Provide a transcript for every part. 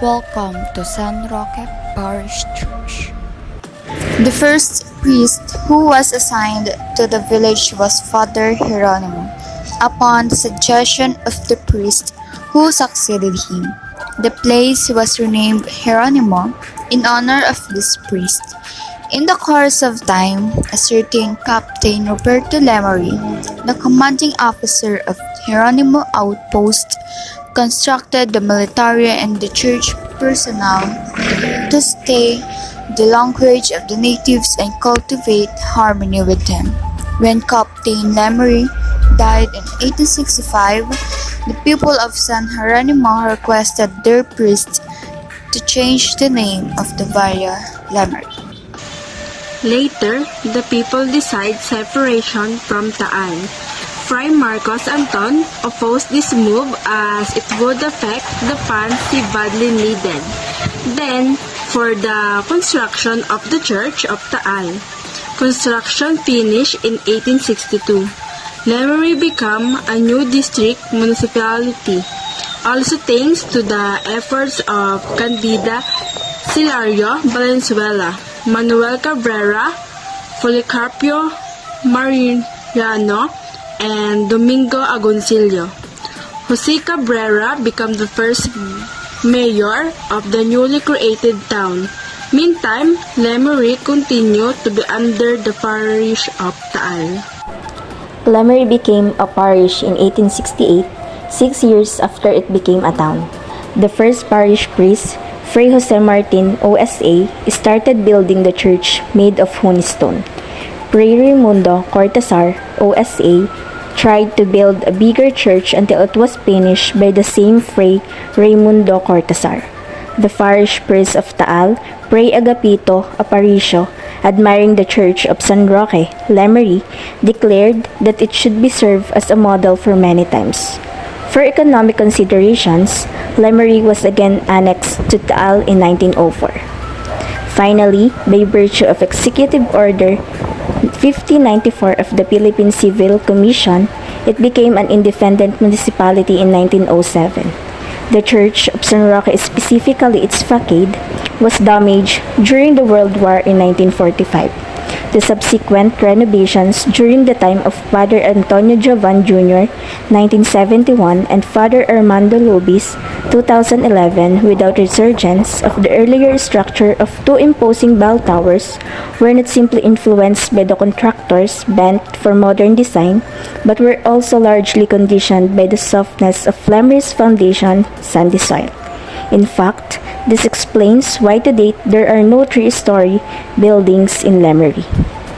Welcome to San Roque Parish Church. The first priest who was assigned to the village was Father Geronimo, upon the suggestion of the priest who succeeded him. The place was renamed Geronimo in honor of this priest. In the course of time, a certain Captain Roberto Lemery, the commanding officer of Geronimo outpost, constructed the military and the church personnel to stay the language of the natives and cultivate harmony with them. When Captain Lemery died in 1865, the people of San Geronimo requested their priest to change the name of the Villa Lemery. Later, the people decided separation from Taal. Fray Marcos Anton opposed this move as it would affect the funds he badly needed. Then, for the construction of the Church of Taal. Construction finished in 1862. Lemery became a new district municipality, also thanks to the efforts of Candida Silario Valenzuela, Manuel Cabrera, Policarpio Mariano, and Domingo Agoncillo. Jose Cabrera became the first mayor of the newly created town. Meantime, Lemery continued to be under the parish of Taal. Lemery became a parish in 1868, 6 years after it became a town. The first parish priest, Fray Jose Martin, OSA, started building the church made of hewn stone. Fray Raimundo Cortazar, OSA, tried to build a bigger church until it was finished by the same Fray Raimundo Cortazar. The parish priest of Taal, Fray Agapito Aparicio, admiring the church of San Roque, Lemery, declared that it should be served as a model for many times. For economic considerations, Lemery was again annexed to Taal in 1904. Finally, by virtue of Executive Order 1594 of the Philippine Civil Commission, it became an independent municipality in 1907. The Church of San Roque, specifically its facade, was damaged during the World War in 1945. The subsequent renovations during the time of Father Antonio Jovan Jr. 1971 and Father Armando Lobis 2011, without resurgence of the earlier structure of two imposing bell towers, were not simply influenced by the contractors bent for modern design, but were also largely conditioned by the softness of Lemery's foundation, sandy soil. In fact, this explains why to date there are no three-story buildings in Lemery.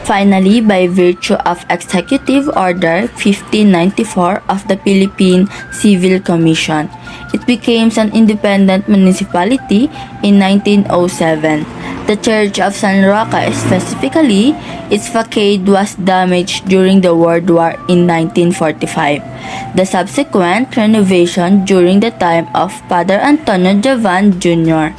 Finally, by virtue of Executive Order 1594 of the Philippine Civil Commission, it became an independent municipality in 1907. The Church of San Roque, specifically, its facade was damaged during the World War in 1945. The subsequent renovation during the time of Father Antonio Jovan Jr.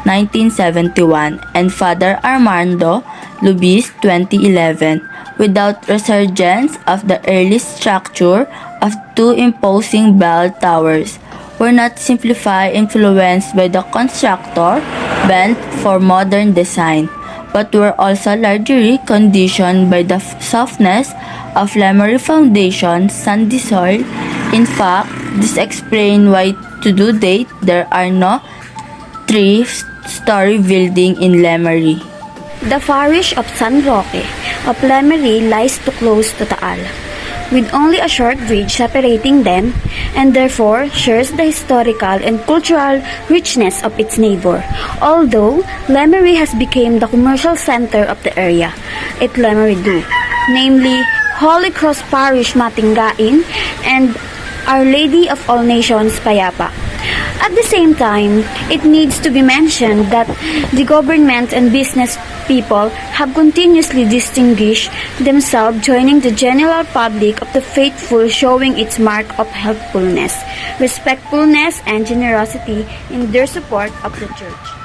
1971 and Father Armando Lubis 2011, without resurgence of the early structure of two imposing bell towers, were not simply influenced by the constructor bent for modern design, but were also largely conditioned by the softness of Lemery foundation, sandy soil. In fact, this explains why to date there are no three-story building in Lemery. The parish of San Roque of Lemery lies too close to Taal, with only a short bridge separating them, and therefore shares the historical and cultural richness of its neighbor. Although Lemery has become the commercial center of the area, it Lemery do, namely Holy Cross Parish Matingain and Our Lady of All Nations Payapa. At the same time, it needs to be mentioned that the government and business people have continuously distinguished themselves, joining the general public of the faithful, showing its mark of helpfulness, respectfulness, and generosity in their support of the church.